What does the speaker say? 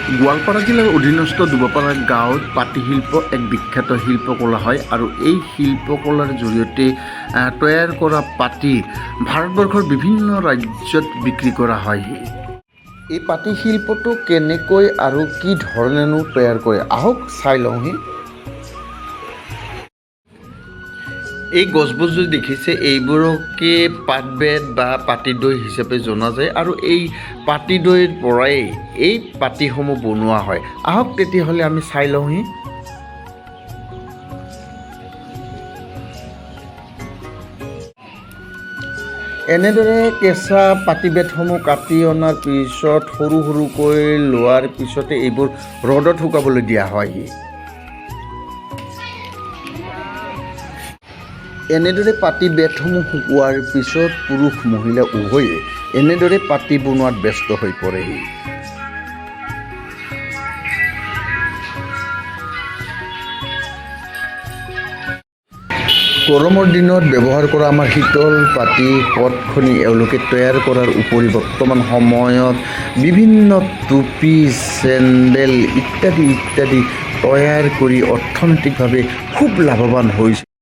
গোৱালপাৰা জিলাৰ অধীনস্থ দুবপাৰা গাঁৱত পাটশিল্প এক বিখ্যাত শিল্পকলা হয় আৰু এই শিল্পকলাৰ জৰিয়তে তৈয়াৰ কৰা পাটি ভাৰতবৰ্ষৰ বিভিন্ন ৰাজ্যত বিক্ৰী কৰা হয়। এই পাটি শিল্পটো কেনেকৈ আৰু কি ধৰণেনো তৈয়াৰ কৰে আহক চাই লওঁহি। এই গছবোৰ যদি দেখিছে এইবোৰকে পাটবেত বা পাটিদৈ হিচাপে জনা যায় আৰু এই পাটিদৈৰ পৰাই এই পাটিসমূহ বনোৱা হয়। আহক তেতিয়াহ'লে আমি চাই লওঁহি। এনেদৰে কেঁচা পাটিবেতসমূহ কাটি অনাৰ পিছত সৰু সৰুকৈ লোৱাৰ পিছতে এইবোৰ ৰ'দত শুকাবলৈ দিয়া হয়। এনেদৰে পাটি বেতসমূহ শুকোৱাৰ পিছত পুৰুষ মহিলা উভয়ে এনেদৰে পাটি বনোৱাত ব্যস্ত হৈ পৰেহি। গৰমৰ দিনত ব্যৱহাৰ কৰা আমাৰ শীতল পাটি কটখনি এওঁলোকে তৈয়াৰ কৰাৰ উপৰি বৰ্তমান সময়ত বিভিন্ন টুপি চেণ্ডেল ইত্যাদি তৈয়াৰ কৰি অৰ্থনৈতিকভাৱে খুব লাভৱান হৈছে।